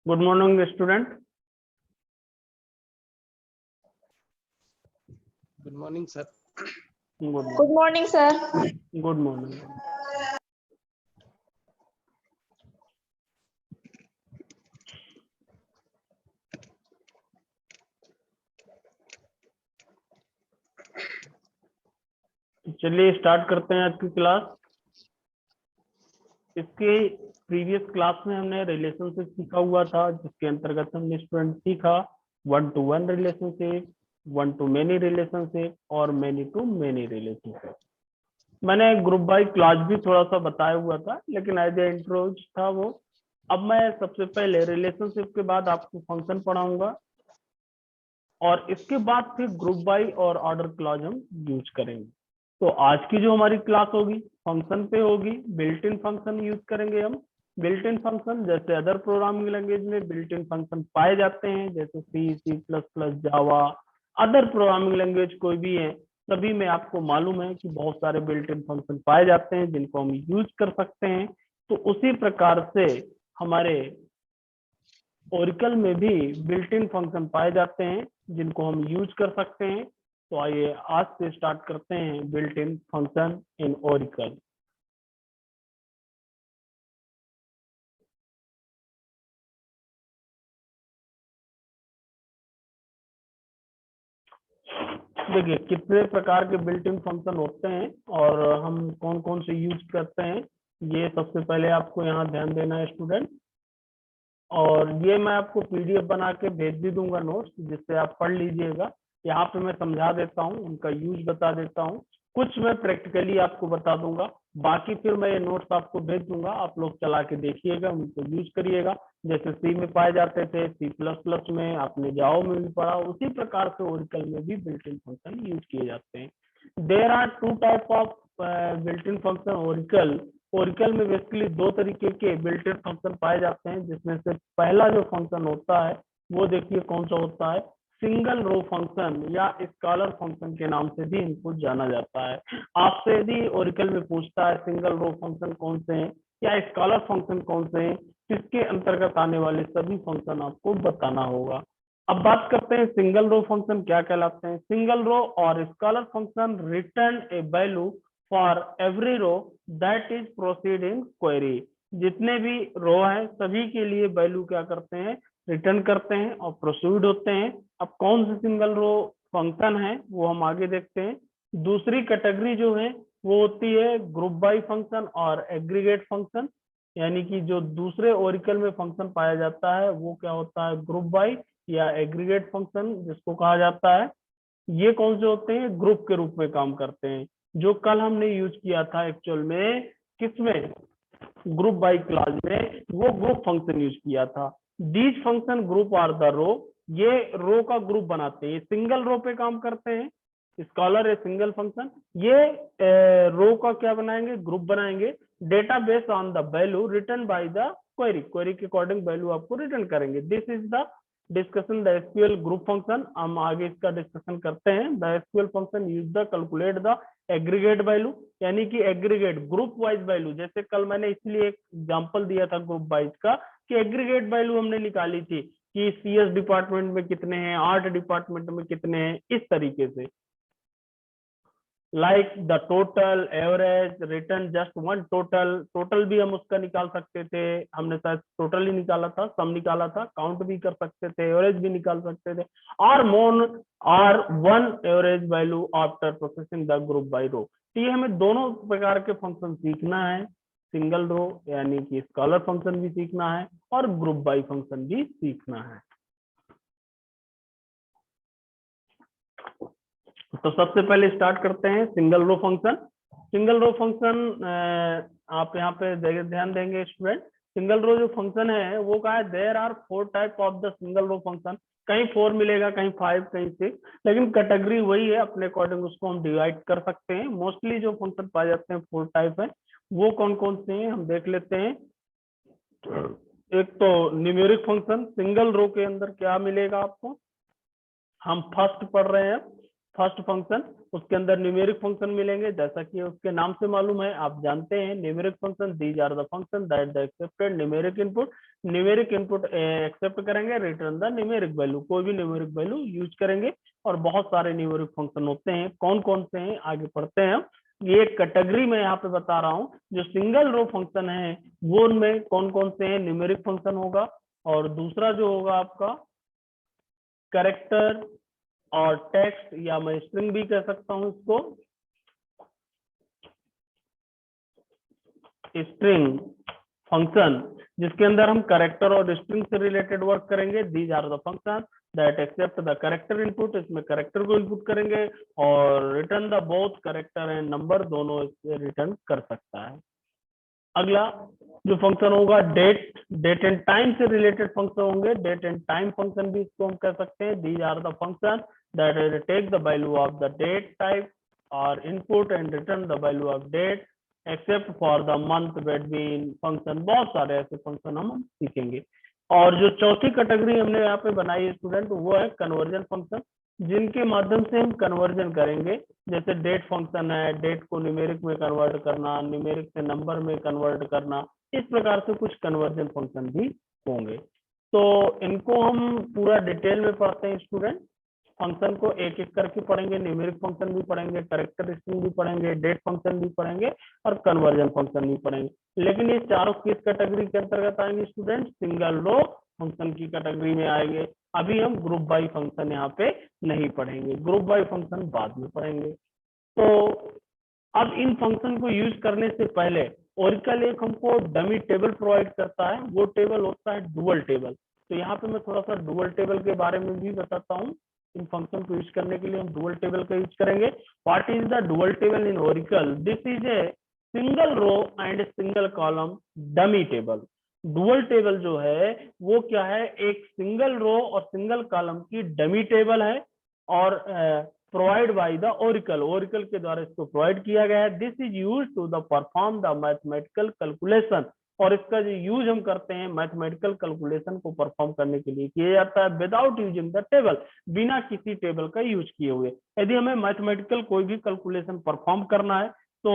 Good morning student. Good morning sir. Good morning sir. Good morning. चलिए start करते हैं आज की क्लास। इसके प्रीवियस क्लास में हमने रिलेशनशिप सीखा हुआ था, जिसके अंतर्गत हमने स्टूडेंट सीखा 1 to 1 relationship, 1 to many relationship और many to many रिलेशनशिप। मैंने ग्रुप बाय क्लास भी थोड़ा सा बताया हुआ था, लेकिन एज ए इंट्रोज था वो। अब मैं सबसे पहले रिलेशनशिप के बाद आपको फंक्शन पढ़ाऊंगा और इसके बाद फिर ग्रुप बाय और ऑर्डर क्लॉज हम यूज करेंगे। तो आज की जो हमारी क्लास होगी फंक्शन पे होगी। बिल्ट इन फंक्शन यूज करेंगे हम। बिल्ट इन फंक्शन जैसे अदर प्रोग्रामिंग लैंग्वेज में बिल्ट इन फंक्शन पाए जाते हैं, जैसे सी, सी प्लस प्लस, जावा, अदर प्रोग्रामिंग लैंग्वेज कोई भी है, सभी में आपको मालूम है कि बहुत सारे बिल्ट इन फंक्शन पाए जाते हैं जिनको हम यूज कर सकते हैं। तो उसी प्रकार से हमारे ओरेकल में भी बिल्ट इन फंक्शन पाए जाते हैं जिनको हम यूज कर सकते हैं। तो आइए आज से स्टार्ट करते हैं built in function in Oracle. देखिए कितने प्रकार के बिल्ट इन फंक्शन होते हैं और हम कौन कौन से यूज करते हैं, ये सबसे पहले आपको यहाँ ध्यान देना है स्टूडेंट। और ये मैं आपको पीडीएफ बना के भेज भी दूंगा नोट्स, जिससे आप पढ़ लीजिएगा। यहाँ पे मैं समझा देता हूँ, उनका यूज बता देता हूँ, कुछ मैं प्रैक्टिकली आपको बता दूंगा, बाकी फिर मैं ये नोट्स आपको भेज दूंगा, आप लोग चला के देखिएगा, उनको यूज करिएगा। जैसे सी में पाए जाते थे, सी प्लस प्लस में, आपने जावा में भी पढ़ा, उसी प्रकार से ओरेकल में भी बिल्ट इन फंक्शन यूज किए जाते हैं। There are 2 type of built in function Oracle. Oracle में बेसिकली 2 तरीके के बिल्ट इन फंक्शन पाए जाते हैं, जिसमें से पहला जो फंक्शन होता है वो देखिए कौन सा होता है, सिंगल रो फंक्शन या स्कॉलर फंक्शन के नाम से भी इनको जाना जाता है। आपसे यदि ओरेकल में पूछता है सिंगल रो फंक्शन कौन से हैं या स्कॉलर फंक्शन कौन से हैं, किसके अंतर्गत आने वाले सभी फंक्शन आपको बताना होगा। अब बात करते हैं सिंगल रो फंक्शन क्या कहलाते हैं। सिंगल रो और scalar function return a value for every row that is proceed in query. जितने भी रो हैं सभी के लिए वैल्यू क्या करते हैं, रिटर्न करते हैं और प्रोसीड होते हैं। अब कौन से सिंगल रो फंक्शन है वो हम आगे देखते हैं। दूसरी कैटेगरी जो है वो होती है ग्रुप बाय फंक्शन और एग्रीगेट फंक्शन, यानी कि जो दूसरे ओरेकल में फंक्शन पाया जाता है वो क्या होता है, ग्रुप बाय या एग्रीगेट फंक्शन जिसको कहा जाता है। ये कौन से होते हैं, ग्रुप के रूप में काम करते हैं, जो कल हमने यूज किया था एक्चुअल में किसमें, ग्रुप बाय क्लास में, वो ग्रुप फंक्शन यूज किया था। These function group are the row, ये रो का ग्रुप बनाते हैं, सिंगल रो पे काम करते हैं। स्कॉलर है सिंगल फंक्शन, ये रो का क्या बनाएंगे, ग्रुप बनाएंगे। Data based on the value return by the query, query के अकॉर्डिंग वैल्यू आपको रिटर्न करेंगे। This is the discussion the SQL group function. हम आगे इसका डिस्कशन करते हैं। The SQL function use the calculate the aggregate value, यानी कि एग्रीगेट ग्रुप वाइज वैल्यू। जैसे कल मैंने इसलिए एक एग्जांपल दिया था ग्रुप वाइज का कि एग्रीगेट वैल्यू हमने निकाली थी कि सीएस डिपार्टमेंट में कितने हैं, आर्ट डिपार्टमेंट में कितने हैं, इस तरीके से। Like the total, average, return just one total, total भी हम उसका निकाल सकते थे, हमने शायद टोटल ही निकाला था, सम निकाला था, काउंट भी कर सकते थे, एवरेज भी निकाल सकते थे, और मोन और one average value after processing the group by row. तो ये हमें दोनों प्रकार के फंक्शन सीखना है, सिंगल रो यानी कि स्कॉलर फंक्शन भी सीखना है और ग्रुप बाय फंक्शन भी सीखना है। तो सबसे पहले स्टार्ट करते हैं single row function. Single row function आप यहाँ पे ध्यान देंगे स्टूडेंट। सिंगल रो जो फंक्शन है वो कहा है there are 4 type of the single row function. कहीं 4 मिलेगा, कहीं 5, कहीं 6, लेकिन कैटेगरी वही है, अपने अकॉर्डिंग उसको हम डिवाइड कर सकते हैं। मोस्टली जो फंक्शन पाए जाते हैं 4 टाइप है, वो कौन कौन से हैं हम देख लेते हैं। एक तो न्यूमेरिक फंक्शन, सिंगल रो के अंदर क्या मिलेगा आपको, हम फर्स्ट पढ़ रहे हैं फर्स्ट फंक्शन उसके अंदर न्यूमेरिक फंक्शन मिलेंगे, जैसा कि उसके नाम से मालूम है, आप जानते हैं numeric function, these are the function that the accepted numeric input accept करेंगे, रिटर्न द न्यूमेरिक वैल्यू, कोई भी न्यूमेरिक वैल्यू यूज करेंगे। और बहुत सारे न्यूमेरिक फंक्शन होते हैं, कौन कौन से हैं आगे पढ़ते हैं हम। ये कैटेगरी में यहाँ पे बता रहा हूँ, जो सिंगल रो फंक्शन है वो उनमें कौन कौन से हैं, न्यूमेरिक फंक्शन होगा, और दूसरा जो होगा आपका कैरेक्टर और टेक्स्ट, या मैं स्ट्रिंग भी कह सकता हूं इसको, स्ट्रिंग फंक्शन, जिसके अंदर हम कैरेक्टर और स्ट्रिंग से रिलेटेड वर्क करेंगे। These are the function that accept the character input, इसमें कैरेक्टर को इनपुट करेंगे, और return the both character and number, दोनों रिटर्न कर सकता है। अगला जो फंक्शन होगा डेट एंड टाइम से रिलेटेड फंक्शन होंगे, डेट एंड टाइम फंक्शन भी इसको हम कह सकते हैं। These are the function that take the value of the date type और input and return the value of date except for the month between function. बहुत सारे ऐसे फंक्शन हम सीखेंगे। और जो चौथी कैटेगरी हमने यहाँ पे बनाई है स्टूडेंट, वो है कन्वर्जन फंक्शन, जिनके माध्यम से हम कन्वर्जन करेंगे। जैसे डेट फंक्शन है, डेट को न्यूमेरिक में कन्वर्ट करना, न्यूमेरिक से नंबर में कन्वर्ट करना, इस प्रकार से कुछ कन्वर्जन फंक्शन भी होंगे। तो इनको हम पूरा डिटेल में पढ़ते हैं स्टूडेंट। फंक्शन को एक एक करके पढ़ेंगे, न्यूमेरिक फंक्शन भी पढ़ेंगे, कैरेक्टर स्ट्रिंग भी पढ़ेंगे, डेट फंक्शन भी पढ़ेंगे, और कन्वर्जन फंक्शन भी पढ़ेंगे। लेकिन ये चारों किस कैटेगरी के अंतर्गत आएंगे स्टूडेंट, सिंगल रो फंक्शन की कैटेगरी में आएंगे। अभी हम ग्रुप बाई फंक्शन यहाँ पे नहीं पढ़ेंगे, ग्रुप बाई फंक्शन बाद में पढ़ेंगे। तो अब इन फंक्शन को यूज करने से पहले ओरेकल एक हमको डमी टेबल प्रोवाइड करता है, वो टेबल होता है डुअल टेबल। तो यहाँ पे मैं थोड़ा सा डुअल टेबल के बारे में भी बताता हूँ। इन फंक्शन को यूज करने के लिए हम डुअल टेबल का यूज करेंगे। What is the dual table in Oracle? This is a single row and single column dummy table. Dual table जो है वो क्या है, एक सिंगल रो और सिंगल कॉलम की डमी टेबल है, और प्रोवाइड बाय द ओरेकल के द्वारा इसको प्रोवाइड किया गया है। This is use to the perform the mathematical calculation, और इसका जो यूज हम करते हैं मैथमेटिकल कैलकुलेशन को परफॉर्म करने के लिए किया जाता है, विदाउट यूजिंग द टेबल, बिना किसी टेबल का यूज किए हुए। यदि हमें मैथमेटिकल कोई भी कैलकुलेशन परफॉर्म करना है तो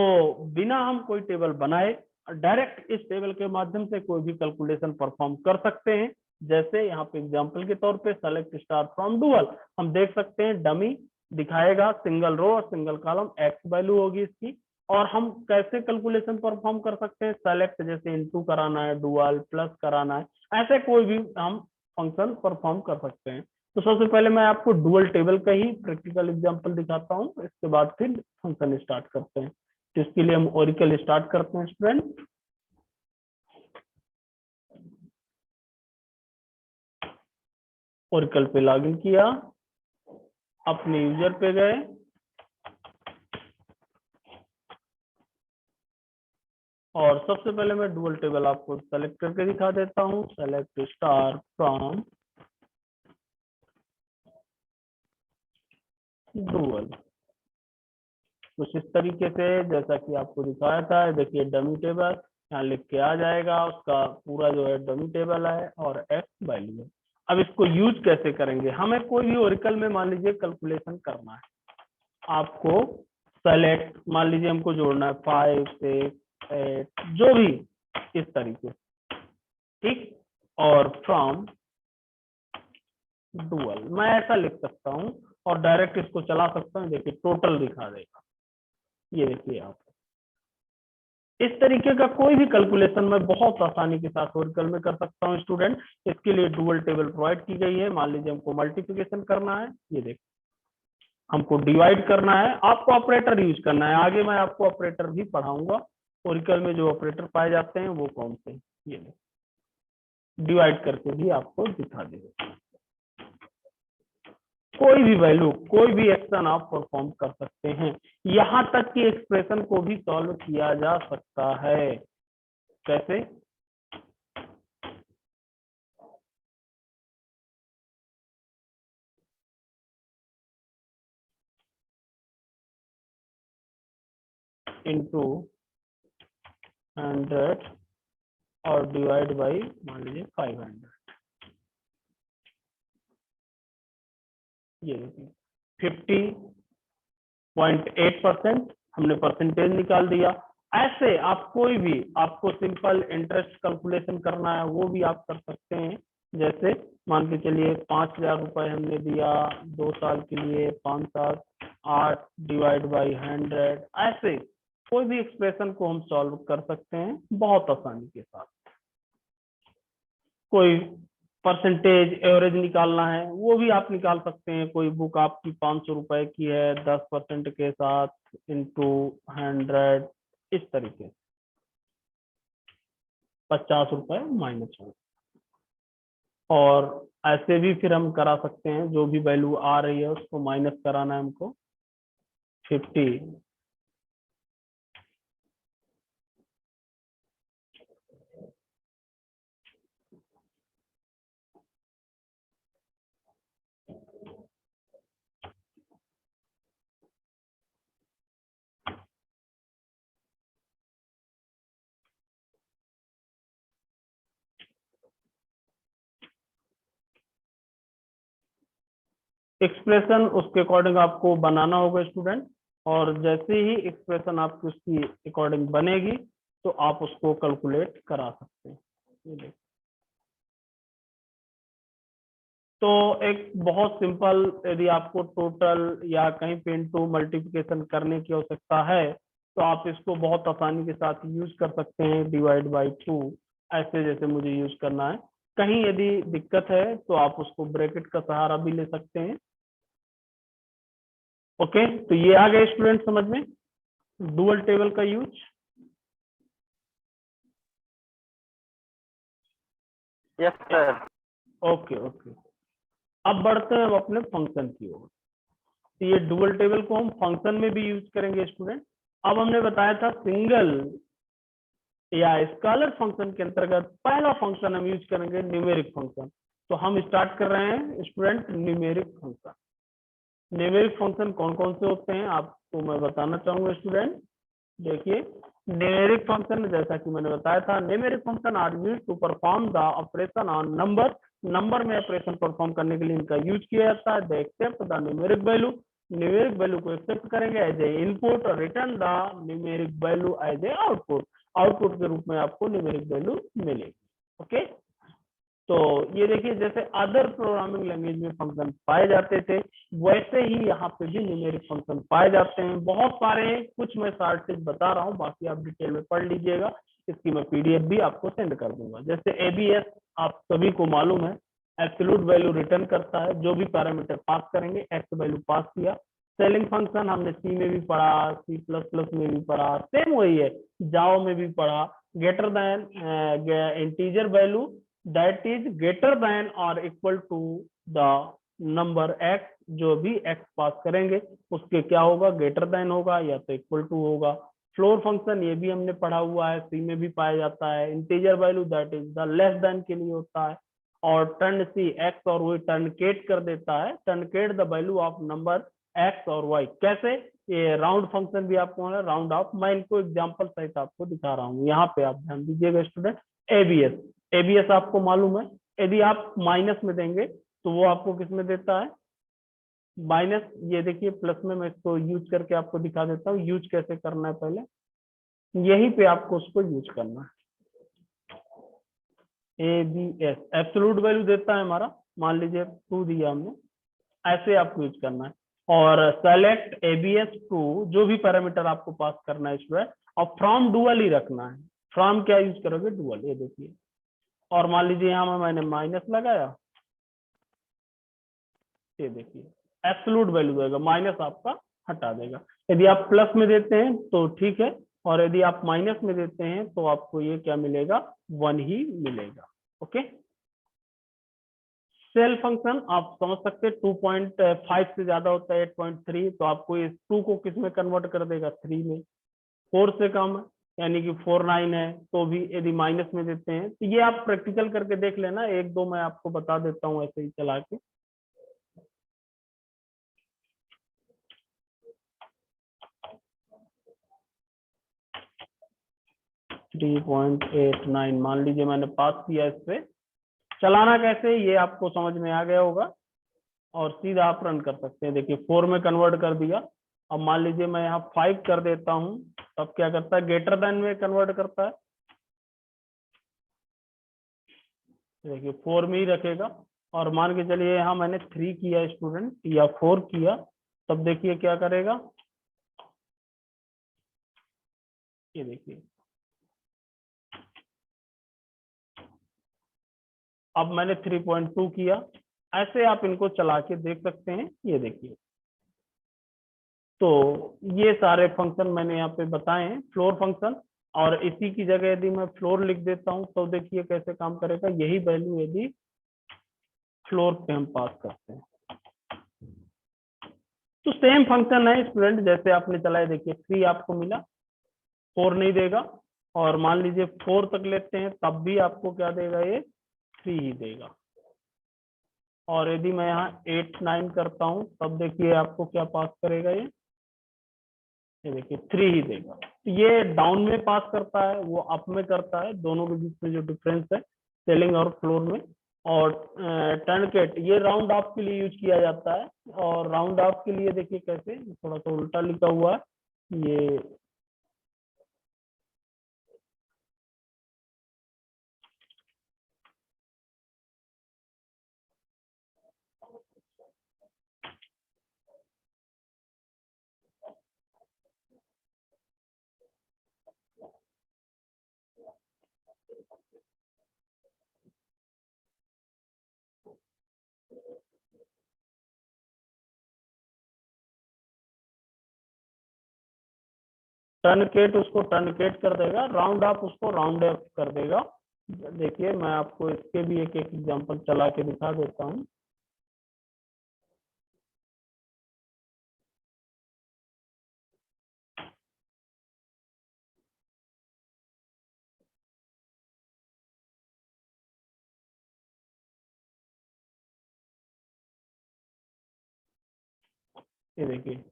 बिना हम कोई टेबल बनाए डायरेक्ट इस टेबल के माध्यम से कोई भी कैलकुलेशन परफॉर्म कर सकते हैं। जैसे यहाँ पे एग्जांपल के तौर पे सेलेक्ट स्टार फ्रॉम डुअल, हम देख सकते हैं डमी दिखाएगा, सिंगल रो और सिंगल कॉलम, एक्स वैल्यू होगी इसकी। और हम कैसे कैलकुलेशन परफॉर्म कर सकते हैं, सेलेक्ट जैसे इनटू कराना है, डुअल प्लस कराना है, ऐसे कोई भी हम फंक्शन परफॉर्म कर सकते हैं। तो सबसे पहले मैं आपको डुअल टेबल का ही प्रैक्टिकल एग्जांपल दिखाता हूँ, इसके बाद फिर फंक्शन स्टार्ट करते हैं। तो इसके लिए हम ओरेकल स्टार्ट करते हैं स्टूडेंट। ओरेकल पे लॉगिन किया, अपने यूजर पे गए, और सबसे पहले मैं डुअल टेबल आपको सेलेक्ट करके दिखा देता हूँ। सेलेक्ट स्टार फ्रॉम डुअल, कुछ इस तरीके से जैसा कि आपको दिखाया था। देखिए डमी टेबल यहाँ लिख के आ जाएगा, उसका पूरा जो है डमी टेबल है और एक्स वैल्यू है। अब इसको यूज कैसे करेंगे, हमें कोई भी ओरेकल में मान लीजिए कैलकुलेशन करना है, आपको सेलेक्ट मान लीजिए हमको जोड़ना है 5 6 8 जो भी इस तरीके, ठीक, और फ्रॉम डुअल मैं ऐसा लिख सकता हूं और डायरेक्ट इसको चला सकता हूं। देखिए टोटल दिखा देगा, ये देखिए आप। इस तरीके का कोई भी कैलकुलेशन मैं बहुत आसानी के साथ ओरेकल में कर सकता हूं स्टूडेंट। इसके लिए डुअल टेबल प्रोवाइड की गई है। मान लीजिए हमको मल्टीप्लिकेशन करना है, ये देखिए हमको डिवाइड करना है, आपको ऑपरेटर यूज करना है। आगे मैं आपको ऑपरेटर भी पढ़ाऊंगा, ओरेकल में जो ऑपरेटर पाए जाते हैं वो कौन से, ये डिवाइड करके भी आपको दिखा देगा। कोई भी वैल्यू, कोई भी एक्शन आप परफॉर्म कर सकते हैं, यहां तक कि एक्सप्रेशन को भी सॉल्व किया जा सकता है। कैसे? इनटू 100 और डिवाइड बाई मान लीजिए 500, ये देखिए 50 0.8%, हमने परसेंटेज निकाल दिया। ऐसे आप कोई भी, आपको सिंपल इंटरेस्ट कैलकुलेशन करना है वो भी आप कर सकते हैं। जैसे मान के चलिए 5,000 रुपए हमने दिया 2 साल के लिए, 5 7 8 डिवाइड बाई 100, ऐसे कोई भी एक्सप्रेशन को हम सॉल्व कर सकते हैं बहुत आसानी के साथ। कोई परसेंटेज एवरेज निकालना है वो भी आप निकाल सकते हैं। कोई बुक आपकी 500 रुपए की है, 10% के साथ इंटू 100, इस तरीके से 50 रुपए माइनस हो। और ऐसे भी फिर हम करा सकते हैं, जो भी वैल्यू आ रही है उसको माइनस कराना है हमको 50। एक्सप्रेशन उसके अकॉर्डिंग आपको बनाना होगा स्टूडेंट, और जैसे ही एक्सप्रेशन आपकी उसकी अकॉर्डिंग बनेगी तो आप उसको कैलकुलेट करा सकते हैं। ये देखिए, तो एक बहुत सिंपल, यदि आपको टोटल या कहीं पे इनटू मल्टीप्लिकेशन करने की आवश्यकता है तो आप इसको बहुत आसानी के साथ यूज कर सकते हैं, डिवाइड बाई 2 ऐसे जैसे मुझे यूज करना है। कहीं यदि दिक्कत है तो आप उसको ब्रैकेट का सहारा भी ले सकते हैं। ओके, तो ये आ गए स्टूडेंट समझ में डुअल टेबल का use. Yes sir. Okay okay, अब बढ़ते हैं हम अपने फंक्शन की ओर। तो ये डुअल टेबल को हम फंक्शन में भी यूज करेंगे स्टूडेंट। अब हमने बताया था सिंगल या स्केलर फंक्शन के अंतर्गत पहला फंक्शन हम यूज करेंगे न्यूमेरिक फंक्शन। तो हम स्टार्ट कर रहे हैं student numeric function. Numeric function कौन कौन से होते हैं आपको मैं बताना चाहूंगा स्टूडेंट। देखिए, न्यूमेरिक फंक्शन जैसा कि मैंने बताया था, numeric function are used to perform the operation on number. Number में ऑपरेशन परफॉर्म करने के लिए इनका यूज किया जाता है। They accept the numeric value, numeric value को एक्सेप्ट करेंगे एज ए इनपुट और return the numeric value as a output. Output के रूप में आपको न्यूमेरिक वैल्यू मिलेगी। ओके, तो ये देखिए, जैसे अदर प्रोग्रामिंग लैंग्वेज में फंक्शन पाए जाते थे वैसे ही यहाँ पे भी न्यूमेरिक फंक्शन पाए जाते हैं। बहुत सारे हैं, कुछ मैं शॉर्टेज बता रहा हूँ, बाकी आप डिटेल में पढ़ लीजिएगा। इसकी मैं पीडीएफ भी आपको सेंड कर दूंगा। जैसे एबीएस आप सभी को मालूम है, एब्सोल्यूट वैल्यू रिटर्न करता है। जो भी पैरामीटर पास करेंगे, एक्स वैल्यू पास किया। सेलिंग फंक्शन हमने सी में भी पढ़ा, C++ में भी पढ़ा, सेम वही है, जावा में भी पढ़ा। Greater than integer value that is greater than और equal to the number x, जो भी x पास करेंगे उसके क्या होगा, ग्रेटर देन होगा या तो इक्वल टू होगा। फ्लोर फंक्शन ये भी हमने पढ़ा हुआ है, सी में भी पाया जाता है। Integer value that is the less than के लिए होता है। और टर्न सी x और y टर्नकेट कर देता है, truncate the value of number x और y। कैसे, ये राउंड फंक्शन भी आपको है, राउंड ऑफ। मैं इनको एग्जांपल सहित आपको दिखा रहा हूँ, यहाँ पे आप ध्यान दीजिएगा स्टूडेंट। एबीएस, एबीएस आपको मालूम है, यदि आप माइनस में देंगे तो वो आपको किस में देता है, माइनस। ये देखिए प्लस में, मैं इसको यूज करके आपको दिखा देता हूँ यूज कैसे करना है। पहले यहीं पे आपको उसको यूज करना है। एबीएस एब्सोल्यूट वैल्यू देता है हमारा, मान लीजिए 2 दिया हमने, ऐसे आपको यूज करना है। और सेलेक्ट एबीएस टू, जो भी पैरामीटर आपको पास करना है इसमें, और फ्रॉम डुअल ही रखना है। फ्रॉम क्या यूज करोगे, डुअल। ये देखिए, और मान लीजिए यहाँ में मैंने माइनस लगाया, ये देखिए एब्सोल्यूट वैल्यू देगा, माइनस आपका हटा देगा। यदि आप प्लस में देते हैं तो ठीक है, और यदि आप माइनस में देते हैं तो आपको ये क्या मिलेगा, 1 ही मिलेगा। ओके, सेल फंक्शन आप समझ सकते हैं 2.5 से ज्यादा होता है 8.3, तो आपको इस 2 को किस में कन्वर्ट कर देगा, 3 में। 4 से कम यानी कि 49 है तो भी यदि माइनस में देते हैं, तो ये आप प्रैक्टिकल करके देख लेना। 1-2 मैं आपको बता देता हूँ ऐसे ही चला के। 3.89 मान लीजिए मैंने पास किया। इस पे चलाना कैसे, ये आपको समझ में आ गया होगा, और सीधा आप रन कर सकते हैं। देखिए 4 में कन्वर्ट कर दिया अब मान लीजिए मैं यहाँ 5 कर देता हूँ, तब क्या करता है, ग्रेटर देन में कन्वर्ट करता है। देखिए 4 में ही रखेगा। और मान के चलिए यहाँ मैंने 3 किया स्टूडेंट या 4 किया, तब देखिए क्या करेगा, ये देखिए अब मैंने 3.2 किया। ऐसे आप इनको चला के देख सकते हैं। ये देखिए, तो ये सारे फंक्शन मैंने यहाँ पे बताए हैं, फ्लोर फंक्शन। और इसी की जगह यदि मैं फ्लोर लिख देता हूँ तो देखिए कैसे काम करेगा। यही वैल्यू यदि फ्लोर पे हम पास करते हैं तो सेम फंक्शन है स्टूडेंट, जैसे आपने चलाया। देखिए 3 आपको मिला, 4 नहीं देगा। और मान लीजिए 4 तक लेते हैं, तब भी आपको क्या देगा, ये 3 ही देगा। और यदि मैं यहाँ 8 9 करता हूँ, तब देखिए आपको क्या पास करेगा, ये देखिए 3 ही देगा। तो ये डाउन में पास करता है, वो अप में करता है। दोनों के बीच में जो डिफरेंस है सेलिंग और फ्लोर में। और टर्नकेट ये राउंड ऑफ के लिए यूज किया जाता है। और राउंड ऑफ के लिए देखिए कैसे, थोड़ा सा उल्टा लिखा हुआ है ये। टर्नकेट उसको टर्नकेट कर देगा, राउंड ऑफ उसको राउंड ऑफ कर देगा। देखिए मैं आपको इसके भी एक एक एग्जांपल चला के दिखा देता हूँ। ये देखिए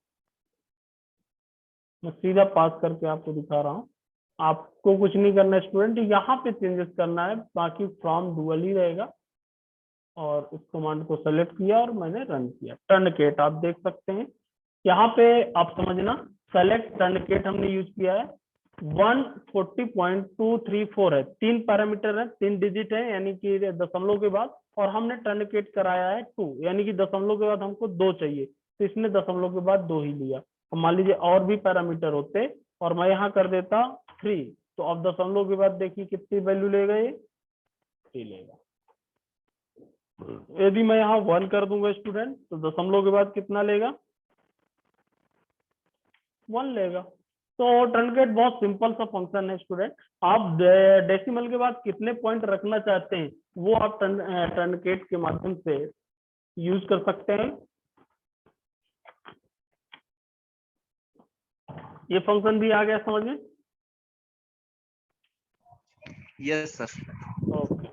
मैं सीधा पास करके आपको दिखा रहा हूँ। आपको कुछ नहीं करना स्टूडेंट, यहाँ पे चेंजेस करना है, बाकी फ्रॉम डुअल ही रहेगा। और इस कमांड को सेलेक्ट किया और मैंने रन किया। टर्नकेट आप देख सकते हैं यहाँ पे, आप समझना, सेलेक्ट टर्नकेट हमने यूज किया है। 140.234 है, 3 पैरामीटर है, 3 डिजिट है, यानी कि दशमलव के बाद। और हमने टर्नकेट कराया है 2, यानी कि दशमलव के बाद हमको 2 चाहिए, तो इसने दशमलव के बाद 2 ही लिया। तो मान लीजिए और भी पैरामीटर होते और मैं यहाँ कर देता 3, तो अब दशमलव के बाद देखिए कितनी वैल्यू लेगा, ये 3 लेगा। यदि मैं यहाँ 1 कर दूंगा स्टूडेंट, तो दशमलव के बाद कितना लेगा, 1 लेगा। तो टर्नकेट बहुत सिंपल सा फंक्शन है स्टूडेंट। आप डेसिमल के बाद कितने पॉइंट रखना चाहते हैं वो आप टर्नकेट के माध्यम से यूज कर सकते हैं। ये फंक्शन भी आ गया समझ में? Yes sir. ओके,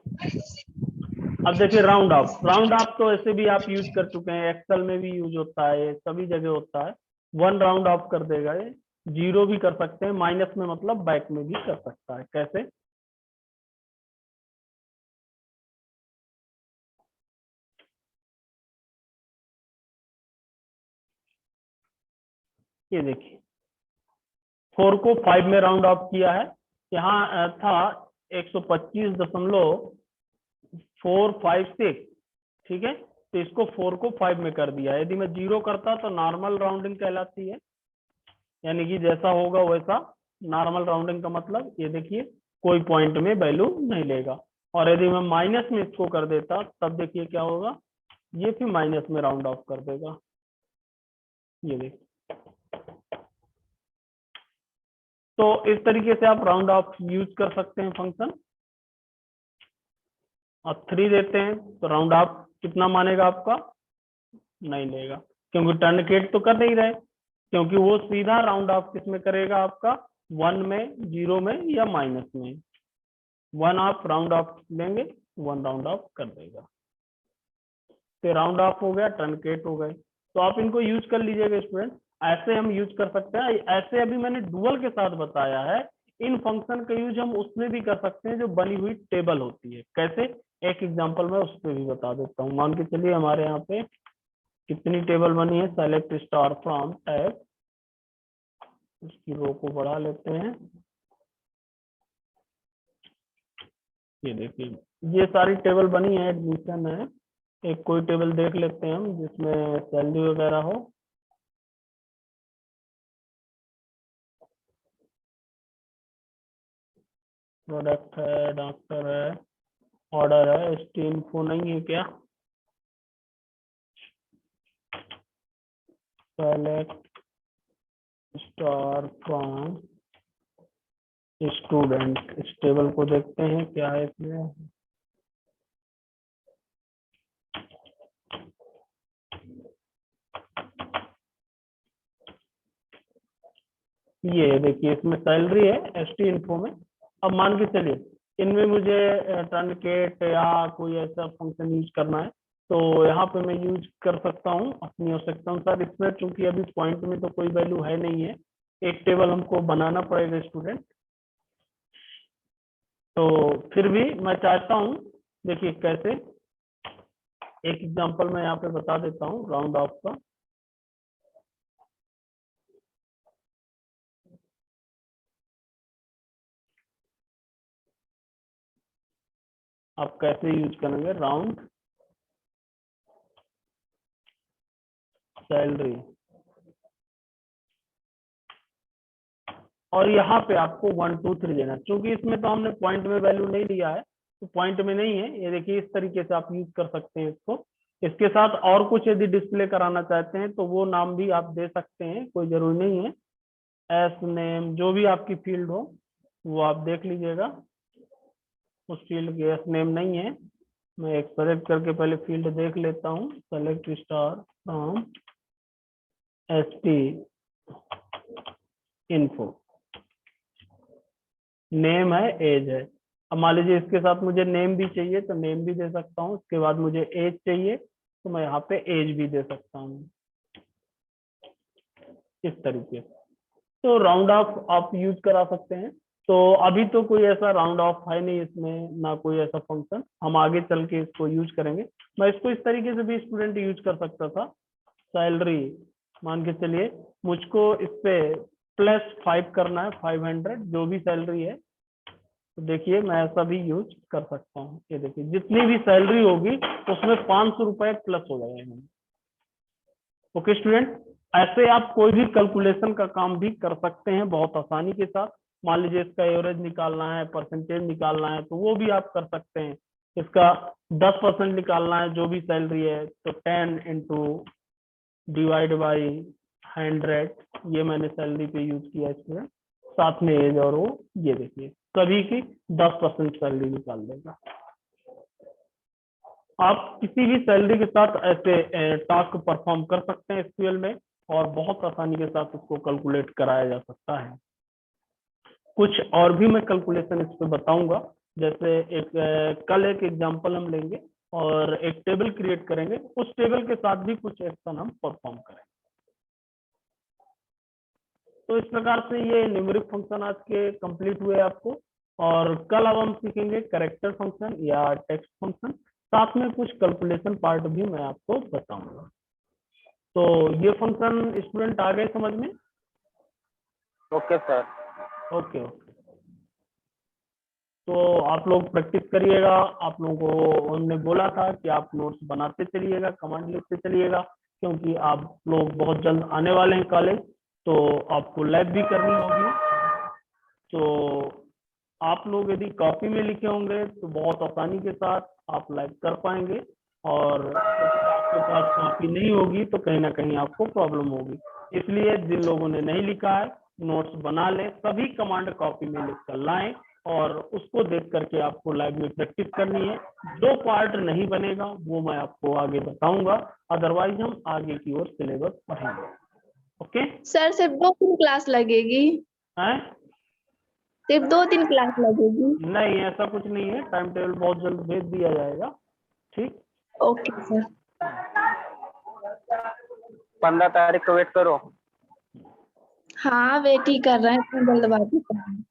अब देखिए राउंड ऑफ। राउंड ऑफ तो ऐसे भी आप यूज कर चुके हैं, एक्सेल में भी यूज होता है, सभी जगह होता है। 1 राउंड ऑफ कर देगा ये। 0 भी कर सकते हैं, माइनस में मतलब बैक में भी कर सकता है। कैसे? ये देखिए 4 को 5 में राउंड ऑफ किया है। यहाँ था 125.456, ठीक है, तो इसको 4 को 5 में कर दिया। यदि मैं 0 करता तो नॉर्मल राउंडिंग कहलाती है, यानी कि जैसा होगा वैसा नॉर्मल राउंडिंग का मतलब। ये देखिए कोई पॉइंट में वैल्यू नहीं लेगा। और यदि मैं माइनस में इसको कर देता, तब देखिए क्या होगा, ये फिर माइनस में राउंड ऑफ कर देगा। ये देखिए, तो इस तरीके से आप राउंड ऑफ यूज कर सकते हैं फंक्शन। और 3 देते हैं तो राउंड ऑफ कितना मानेगा आपका, नहीं लेगा, क्योंकि टर्नकेट तो कर नहीं रहे, क्योंकि वो सीधा राउंड ऑफ किस में करेगा आपका, 1 में, 0 में या माइनस में। 1 आप राउंड ऑफ लेंगे, 1 राउंड ऑफ कर देगा। तो राउंड ऑफ हो गया, टर्नकेट हो गए। तो आप इनको यूज कर लीजिएगा स्टूडेंट। ऐसे हम यूज कर सकते हैं। ऐसे अभी मैंने डुअल के साथ बताया है। इन फंक्शन का यूज हम उसमें भी कर सकते हैं जो बनी हुई टेबल होती है। कैसे? एक एग्जांपल मैं उस पर भी बता देता हूँ। मान के चलिए हमारे यहाँ पे कितनी टेबल बनी है, सेलेक्ट स्टार फ्रॉम टैब इसकी रो को बढ़ा लेते हैं। ये देखिए ये सारी टेबल बनी है, एडमिशन है। एक कोई टेबल देख लेते हैं हम जिसमें सैलरी वगैरह हो। प्रोडक्ट है, डॉक्टर है, ऑर्डर है, एसटी इन्फो नहीं है क्या? सेलेक्ट स्टार फ्रॉम स्टूडेंट, इस टेबल को देखते हैं क्या है इसमें। ये देखिए इसमें सैलरी है एसटी इन्फो में। अब मान के चलिए इनमें मुझे टर्नकेट या कोई ऐसा फंक्शन यूज करना है, तो यहाँ पे मैं यूज कर सकता हूँ अपनी आवश्यकता अनुसार। इसमें चूंकि अभी पॉइंट में तो कोई वैल्यू है नहीं है, एक टेबल हमको बनाना पड़ेगा स्टूडेंट। तो फिर भी मैं चाहता हूँ, देखिए कैसे, एक एग्जांपल मैं यहाँ पे बता देता हूँ राउंड ऑफ का। आप कैसे यूज करेंगे राउंड सैलरी, और यहाँ पे आपको 1 2 3 लेना। क्योंकि इसमें तो हमने पॉइंट में वैल्यू नहीं लिया है, तो पॉइंट में नहीं है। ये देखिए इस तरीके से आप यूज कर सकते हैं इसको। इसके साथ और कुछ यदि डिस्प्ले कराना चाहते हैं तो वो नाम भी आप दे सकते हैं, कोई जरूरी नहीं है। एस नेम, जो भी आपकी फील्ड हो वो आप देख लीजिएगा। उस फील्ड के एस नेम नहीं है, मैं एक सेलेक्ट करके पहले फील्ड देख लेता हूँ। Select star from ST info, name है, एज है। अब मान लीजिए इसके साथ मुझे नेम भी चाहिए तो नेम भी दे सकता हूँ। उसके बाद मुझे एज चाहिए तो मैं यहाँ पे एज भी दे सकता हूँ, इस तरीके से। तो राउंड ऑफ आप यूज करा सकते हैं। तो अभी तो कोई ऐसा राउंड ऑफ है नहीं इसमें, ना कोई ऐसा फंक्शन। हम आगे चल के इसको यूज करेंगे। मैं इसको इस तरीके से भी स्टूडेंट यूज कर सकता था। सैलरी मान के चलिए मुझको इस पे +5 करना है, 500 जो भी सैलरी है। तो देखिए मैं ऐसा भी यूज कर सकता हूँ। ये देखिए जितनी भी सैलरी होगी उसमें 500 रुपए प्लस हो जाएगा। ओके स्टूडेंट, ऐसे आप कोई भी कैलकुलेशन का काम भी कर सकते हैं बहुत आसानी के साथ। मान लीजिए इसका एवरेज निकालना है, परसेंटेज निकालना है, तो वो भी आप कर सकते हैं। इसका 10% निकालना है जो भी सैलरी है, तो 10 इंटू डिवाइड बाई 100, ये मैंने सैलरी पे यूज किया इसमें, साथ में एज और वो। ये देखिए सभी की 10% सैलरी निकाल देगा। आप किसी भी सैलरी के साथ ऐसे टास्क परफॉर्म कर सकते हैं एसक्यूएल में, और बहुत आसानी के साथ उसको कैलकुलेट कराया जा सकता है। कुछ और भी मैं कैलकुलेशन इस पे बताऊंगा। जैसे कल एक एग्जांपल हम लेंगे और एक टेबल क्रिएट करेंगे, उस टेबल के साथ भी कुछ एक्शन हम परफॉर्म करेंगे। तो इस प्रकार से ये न्यूमेरिक फंक्शन आज के कंप्लीट हुए आपको। और कल अब हम सीखेंगे कैरेक्टर फंक्शन या टेक्स्ट फंक्शन, साथ में कुछ कैलकुलेशन पार्ट भी मैं आपको बताऊंगा। तो ये फंक्शन स्टूडेंट आ गए समझ में? Okay sir. ओके ओके, तो आप लोग प्रैक्टिस करिएगा। आप लोगों को हमने बोला था कि आप नोट्स बनाते चलिएगा, कमांड लिखते चलिएगा, क्योंकि आप लोग बहुत जल्द आने वाले हैं कॉलेज, तो आपको लैब भी करनी होगी। तो आप लोग यदि कॉपी में लिखे होंगे तो बहुत आसानी के साथ आप लैब कर पाएंगे, और यदि आपके पास कॉपी नहीं होगी तो कहीं ना कहीं आपको प्रॉब्लम होगी। इसलिए जिन लोगों ने नहीं लिखा है नोट्स बना लें, सभी कमांड कॉपी में लिख कर लाएं, और उसको देख करके आपको लाइव में प्रैक्टिस करनी है। जो पार्ट नहीं बनेगा वो मैं आपको आगे बताऊंगा, अदरवाइज हम आगे की ओर सिलेबस पढ़ेंगे। ओके सर सिर्फ 2-3 क्लास लगेगी? हैं? सिर्फ 2-3 क्लास लगेगी? नहीं ऐसा कुछ नहीं है, टाइम टेबल बहुत जल्द भेज दिया जाएगा। ठीक, ओके सर। 15 तारीख को वेट करो। हाँ वेट ही कर रहे हैं, इतना जल्दबाजी कर रहे हैं।